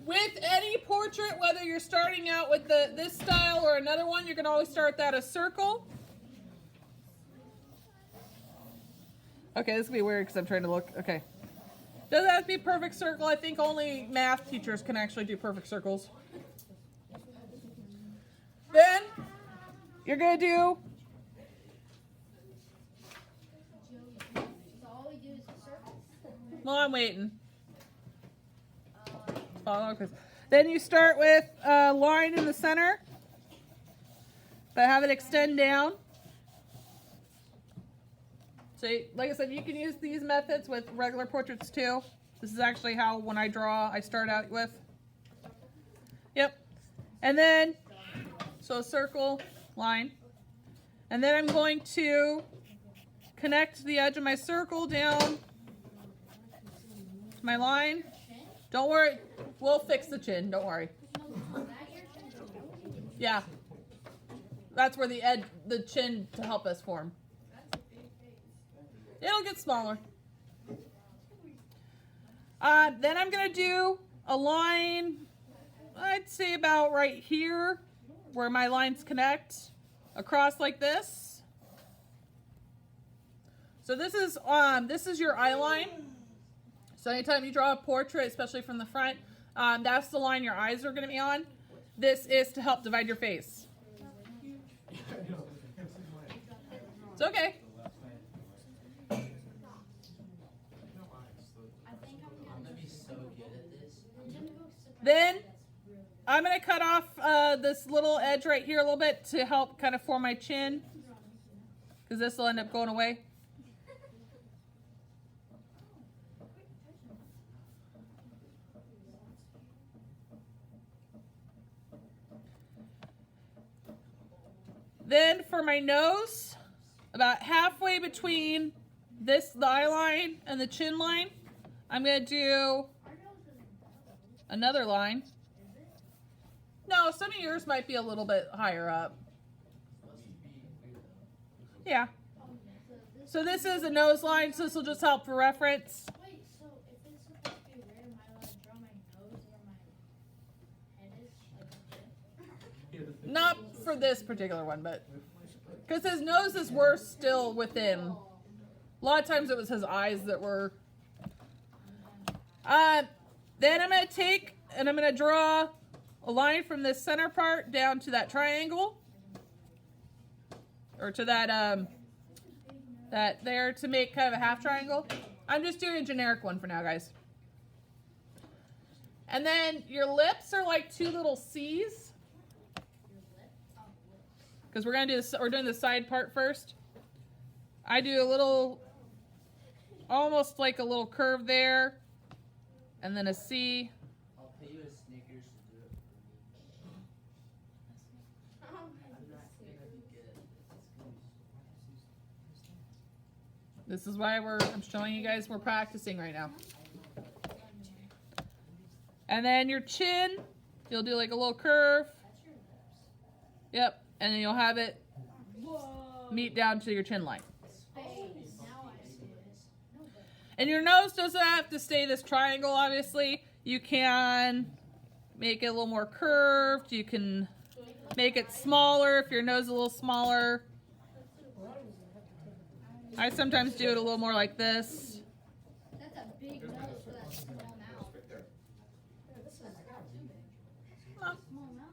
With any portrait, whether you're starting out with this style or another one, you can always start that a circle. Okay, this is gonna be weird because I'm trying to look. Okay. Doesn't have to be perfect circle. I think only math teachers can actually do perfect circles. Then you're gonna do well, I'm waiting. Then you start with a line in the center, but have it extend down. So, like I said, you can use these methods with regular portraits too. This is actually how, when I draw, I start out with. Yep. And then, so a circle, line. And then I'm going to connect the edge of my circle down to my line. Don't worry, we'll fix the chin, don't worry. Yeah. That's where the chin to help us form. It'll get smaller. Then I'm going to do a line, I'd say about right here, where my lines connect, across like this. So this is your eye line. So anytime you draw a portrait, especially from the front, that's the line your eyes are going to be on. This is to help divide your face. It's okay. Then I'm going to cut off this little edge right here a little bit to help kind of form my chin, because this will end up going away. Then for my nose, about halfway between the eye line and the chin line, I'm going to do another line. No, some of yours might be a little bit higher up. Yeah. So this is a nose line, so this will just help for reference. Wait, so if it's supposed to be red, am I allowed to draw my nose where my head is? Like a bit? Not for this particular one, but because his nose is worse still within. A lot of times it was his eyes that were. Then I'm going to take and I'm going to draw a line from this center part down to that triangle, or to that that there, to make kind of a half triangle. I'm just doing a generic one for now, guys. And then your lips are like two little C's, because we're gonna do this. We're doing the side part first. I do a little, almost like a little curve there, and then a C. I'll pay you a Snickers to do it for me. I'm not gonna be good at this. This is why I'm showing you guys we're practicing right now. And then your chin, you'll do like a little curve. Yep, and then you'll have it meet down to your chin line. And your nose doesn't have to stay this triangle, obviously. You can make it a little more curved. You can make it smaller if your nose is a little smaller. I sometimes do it a little more like this. That's a big nose for that small mouth. Huh. Small mouth?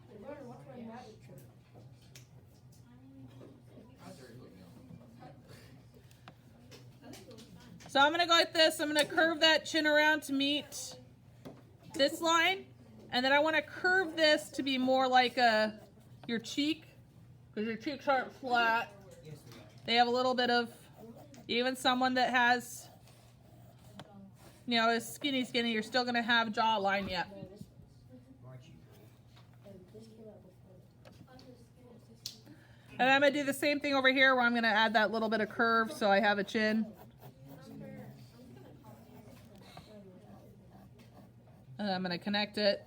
So I'm going to go like this. I'm going to curve that chin around to meet this line. And then I want to curve this to be more like your cheek, because your cheeks aren't flat. They have a little bit of, even someone that has, you know, is skinny, you're still going to have jawline yet. And I'm going to do the same thing over here where I'm going to add that little bit of curve so I have a chin. And I'm going to connect it.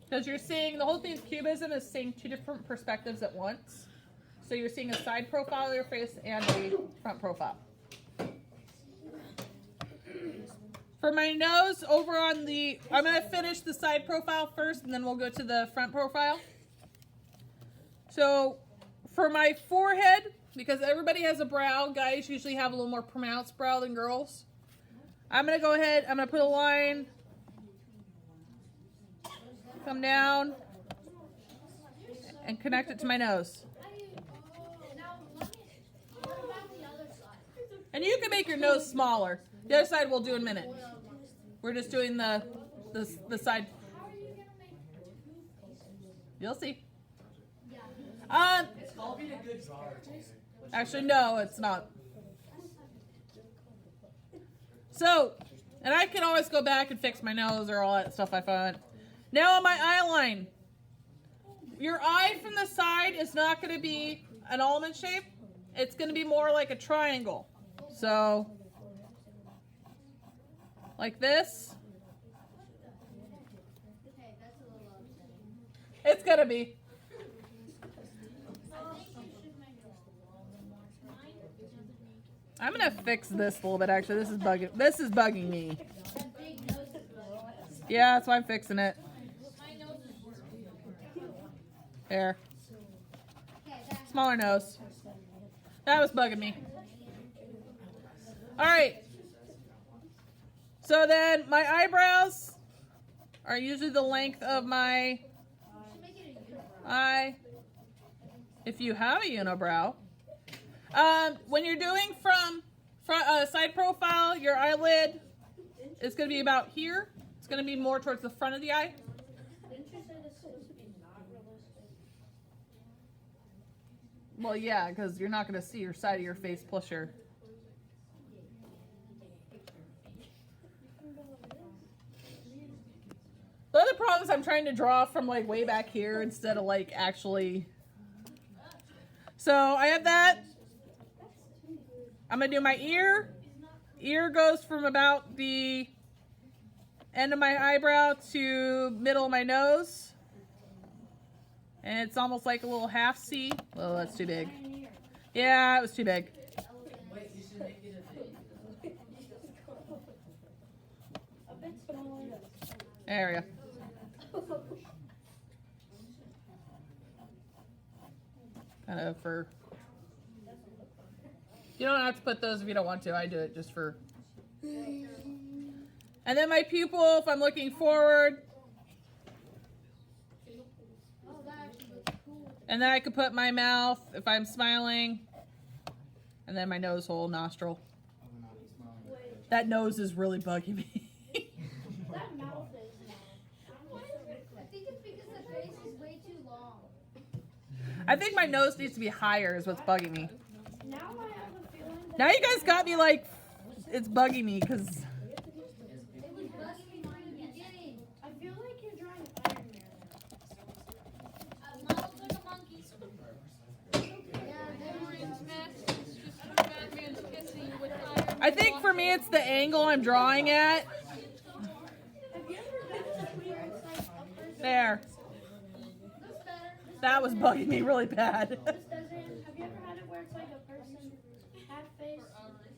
Because you're seeing, the whole thing of cubism is seeing two different perspectives at once. So you're seeing a side profile of your face and a front profile. For my nose, over on the, I'm going to finish the side profile first, and then we'll go to the front profile. So, for my forehead, because everybody has a brow, guys usually have a little more pronounced brow than girls. I'm going to go ahead, I'm going to put a line, come down, and connect it to my nose. And you can make your nose smaller. The other side we'll do in a minute. We're just doing the side. How are you gonna make two faces? You'll see. It's called being a good drawer. Actually, no, it's not. So, and I can always go back and fix my nose or all that stuff I find. Now on my eye line. Your eye from the side is not going to be an almond shape. It's going to be more like a triangle. So, like this. Okay, that's a little upsetting. It's going to be. I'm going to fix this a little bit, actually. This is bugging me. That big nose is low. Yeah, that's why I'm fixing it. My nose is worse. There. Okay, that's Smaller nose. That was bugging me. All right. So then my eyebrows are usually the length of my make it a unibrow. eye. If you have a unibrow. When you're doing from front side profile, your eyelid is going to be about here. It's going to be more towards the front of the eye. Didn't you say this is supposed to be not realistic? Well, yeah, because you're not going to see your side of your face plus your... The other problem is I'm trying to draw from like way back here instead of like actually... So I have that. I'm going to do my ear. Ear goes from about the end of my eyebrow to middle of my nose. And it's almost like a little half C. Oh, that's too big. Yeah, it was too big. Wait, you should make it A bit smaller. There we go. Kind of for... You don't have to put those if you don't want to. I do it just for... And then my pupil, if I'm looking forward. Oh, that actually looks cool. And then I could put my mouth if I'm smiling. And then my nose hole, nostril. Wait, That nose is really bugging me. that mouth is now. I think it's because the face is way too long. I think my nose needs to be higher is what's bugging me. Now I have a feeling that Now you guys got me like, it's bugging me because... it was bugging me from the beginning. I feel like you're drawing Iron Man. Models like a monkey. I think for me it's the angle I'm drawing at. Have you ever done this where it's like a person? There. Looks better. That was bugging me really bad. This doesn't. Have you ever had it where it's like a person half face,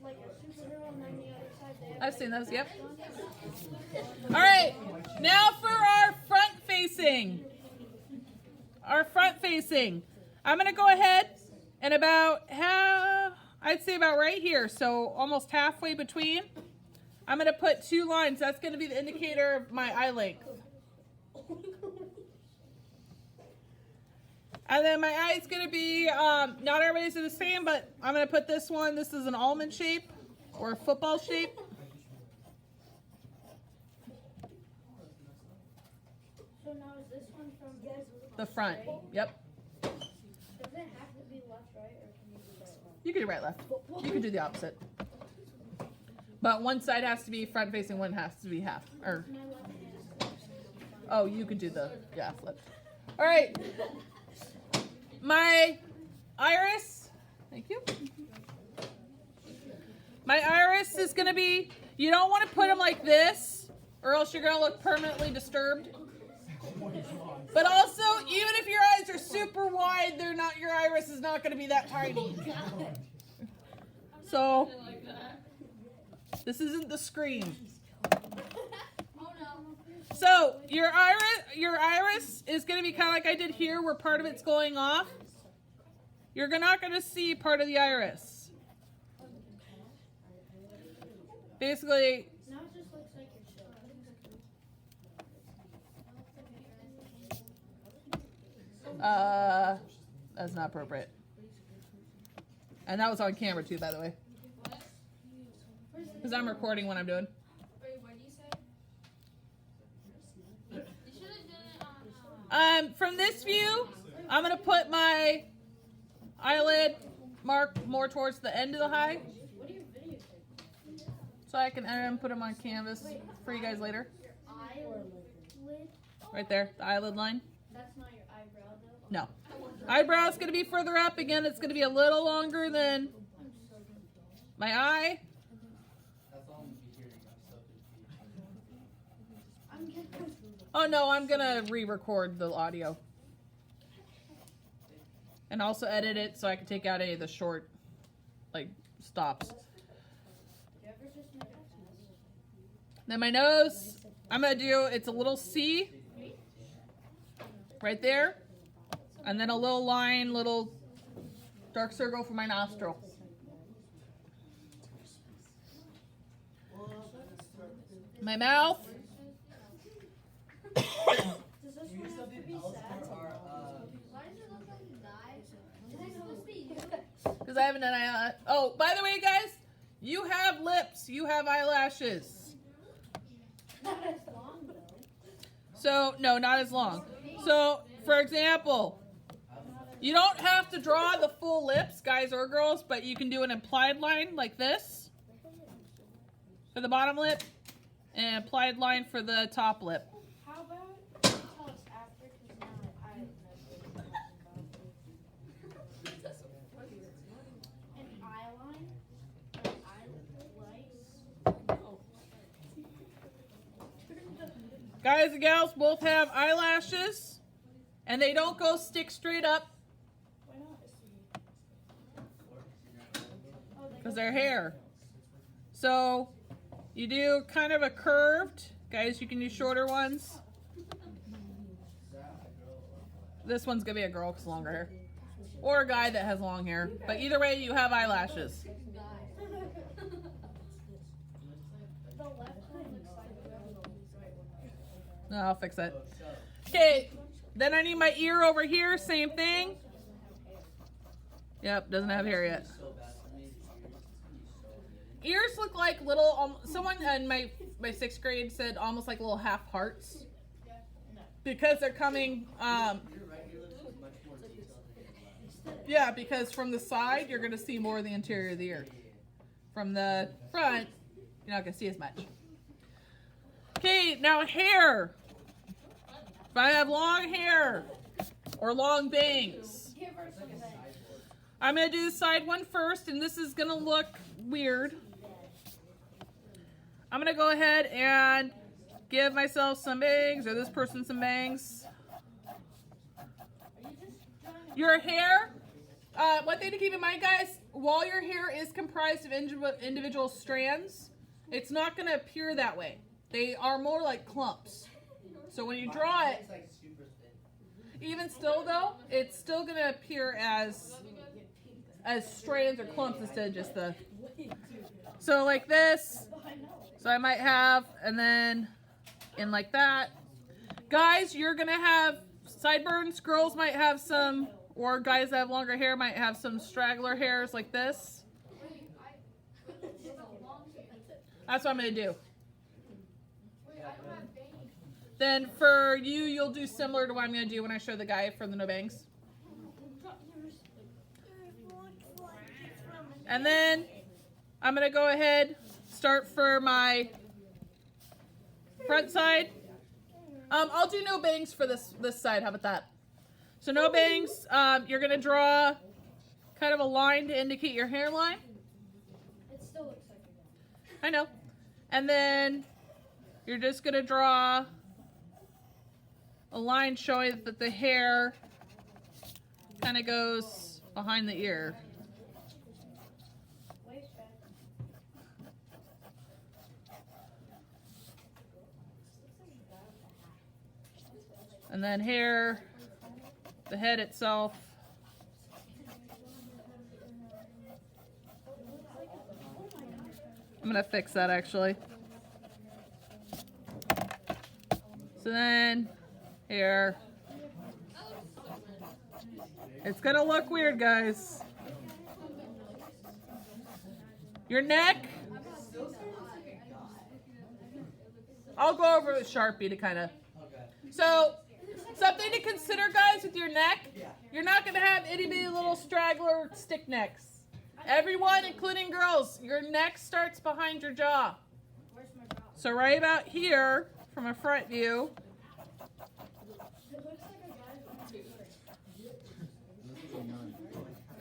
like a superhero, and then the other side they have I've seen those, yep. like, All right, now for our front facing. Our front facing. I'm going to go ahead and about half, I'd say about right here, so almost halfway between. I'm going to put 2 lines. That's going to be the indicator of my eye length. And then my eye is going to be, not everybody's the same, but I'm going to put this one. This is an almond shape or a football shape. So now is this one from The front. Yep. Does it have to be left, right, or can you do right, left? You can do right, left. You can do the opposite. But one side has to be front facing, one has to be half. Or, My left hand. oh, you could do the, yeah, flip. All right. My iris, thank you. My iris is going to be, you don't want to put them like this, or else you're going to look permanently disturbed. But also, even if your eyes are super wide, they're not, your iris is not going to be that tiny. So, this isn't the screen. So your iris is going to be kind of like I did here, where part of it's going off. You're not going to see part of the iris. Basically, Now it just looks like your show. that's not appropriate. And that was on camera too, by the way. Because I'm recording what I'm doing. Wait, what did you say? You should have done it on. From this view, I'm going to put my eyelid mark more towards the end of the eye. What do your videos say? So I can put them on canvas for you guys later. Eyelid? Right there, the eyelid line. That's not your eyebrow though? No. Eyebrow's going to be further up. Again, it's going to be a little longer than my eye. That's all I'm gonna be hearing. I'm so confused. I'm getting Oh no, I'm going to re-record the audio. And also edit it so I can take out any of the short, like, stops. Do you ever just make a Then my nose, I'm going to do, it's a little C. Right there. And then a little line, little dark circle for my nostril. My mouth. Does this one have to be sad? Why does it look like you died? Is it supposed to be you? Because I haven't done eyelash. Oh, by the way, guys, you have lips. You have eyelashes. Not as long though. So, no, not as long. So, for example, you don't have to draw the full lips, guys or girls, but you can do an implied line like this for the bottom lip and applied line for the top lip. How about you tell us after, because now I know what you're talking about. An eye line? An eye lice? Guys and gals both have eyelashes, and they don't go stick straight up Why not? because they're hair. So you do kind of a curved. Guys, you can use shorter ones. This one's going to be a girl because longer hair. Or a guy that has long hair. But either way, you have eyelashes. The left one looks like the right one. No, I'll fix it. Okay, then I need my ear over here. Same thing. Yep, doesn't have hair yet. So bad for me. Ears look like little, someone in my 6th grade said almost like little half hearts. Because they're coming, You're right. Your lips look much more detailed than your left. yeah, because from the side, you're going to see more of the interior of the ear. From the front, you're not going to see as much. Okay, now hair. If I have long hair or long bangs, Give her some bangs. I'm going to do the side one first, and this is going to look weird. I'm going to go ahead and give myself some bangs, or this person some bangs. Your hair, one thing to keep in mind, guys, while your hair is comprised of individual strands, it's not going to appear that way. They are more like clumps. So when you draw it, It's like super thin. even still though, it's still going to appear as strands or clumps instead of just the... So like this, so I might have, and then in like that. Guys, you're going to have sideburns. Girls might have some, or guys that have longer hair might have some straggler hairs like this. That's what I'm going to do. Then for you, you'll do similar to what I'm going to do when I show the guy for the no bangs. And then I'm going to go ahead, start for my front side. I'll do no bangs for this side. How about that? So no bangs. You're going to draw kind of a line to indicate your hairline. It still looks like a I know. And then you're just going to draw a line showing that the hair kind of goes behind the ear. And then hair, the head itself. I'm gonna fix that actually. So then, here. It's gonna look weird, guys. Your neck. I'll go over with Sharpie to kind of. So, something to consider, guys, with your neck. You're not gonna have itty bitty little straggler stick necks. Everyone, including girls, your neck starts behind your jaw. So right about here, from a front view.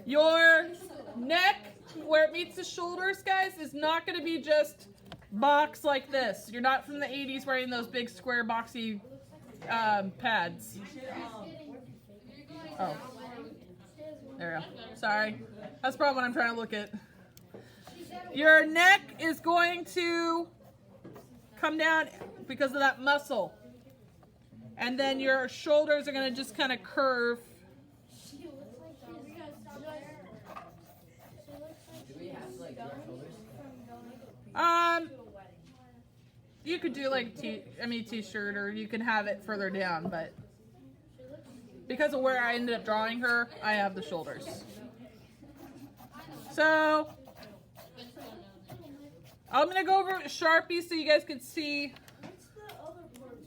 Your neck, where it meets the shoulders, guys, is not going to be just box like this. You're not from the 80s wearing those big square boxy pads. Oh. There we go. Sorry. That's probably what I'm trying to look at. Your neck is going to come down because of that muscle. And then your shoulders are going to just kind of curve. You could do like t-shirt, or you can have it further down, but because of where I ended up drawing her, I have the shoulders. So I'm gonna go over with Sharpie so you guys can see. What's the other part?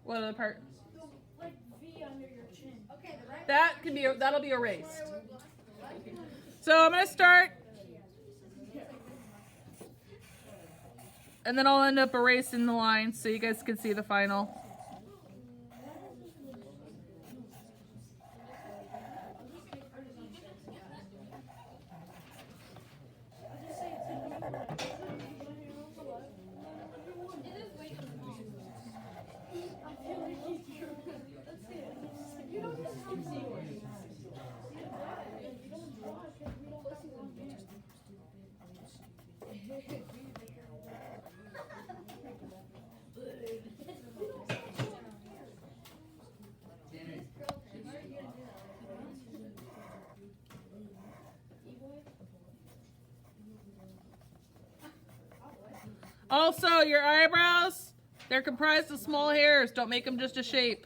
What other part? The like V under your chin. Okay, the right. That'll be erased. So I'm gonna start. And then I'll end up erasing the lines so you guys can see the final. Also, your eyebrows, they're comprised of small hairs. Don't make them just a shape.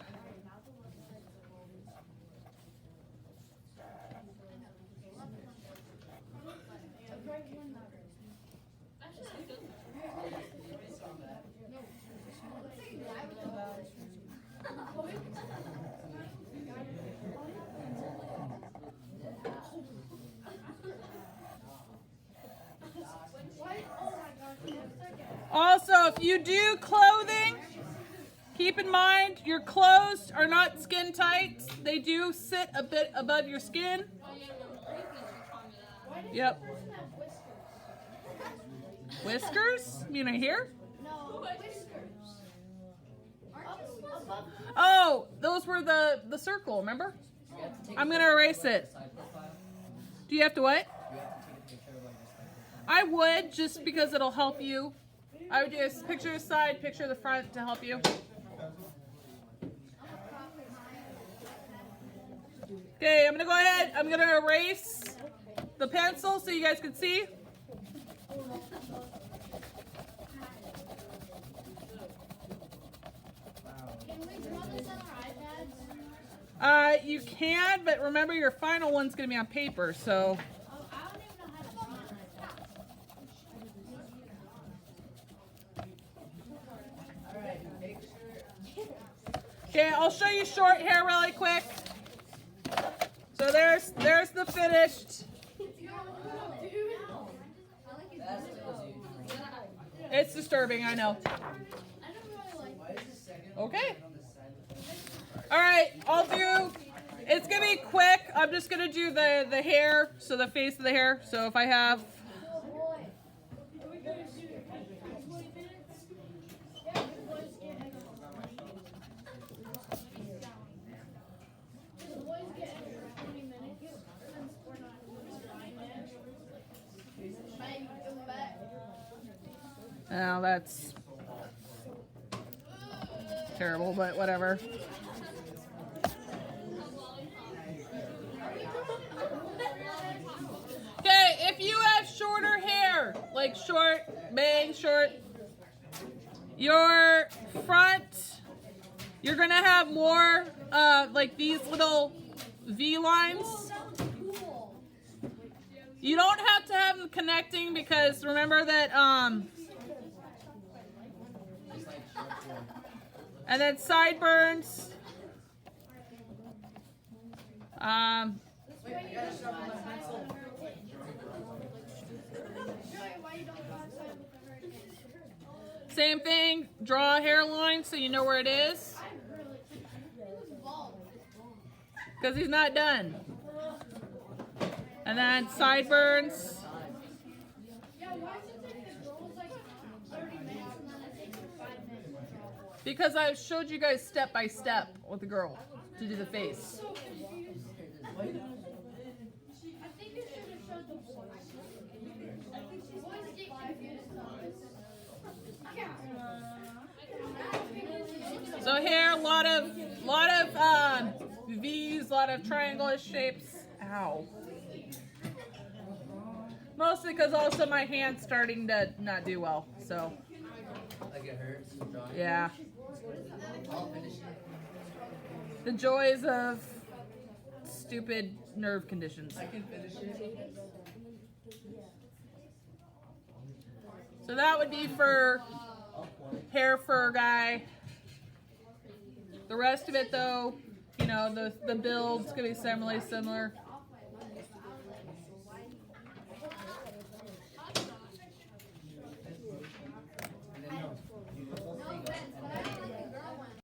Also, if you do clothing, keep in mind your clothes are not skin tight. They do sit a bit above your skin. Yep. Whiskers? You mean right here? No, whiskers. Oh, those were the circle, remember? I'm going to erase it. Do you have to what? I would, just because it'll help you. I would do a picture of the side, picture of the front to help you. Okay, I'm going to go ahead. I'm going to erase the pencil so you guys can see. Can we draw this on our iPads? You can, but remember your final one's going to be on paper, so... Oh, I don't even know how to draw on Okay, I'll show you short hair really quick. So there's the finished. It's disturbing, I know. Okay. All right, I'll do. It's gonna be quick. I'm just gonna do the hair, so the face of the hair. So if I have. Now that's terrible, but whatever. like short, bang, short. Your front, you're gonna have more like these little V lines. You don't have to have them connecting because remember that and then sideburns. Same thing, draw a hairline so you know where it is. Because he's not done. And then sideburns. Because I showed you guys step by step with the girl to do the face. I think you should have showed the boys. Boys get confused. So here, a lot of V's, a lot of triangle shapes. Ow. Mostly because also my hand's starting to not do well. So. Like it hurts. Drawing. Yeah. I'll finish it. The joys of stupid nerve conditions. I can finish it. So that would be for hair fur guy. The rest of it though, you know, the build's gonna be similar.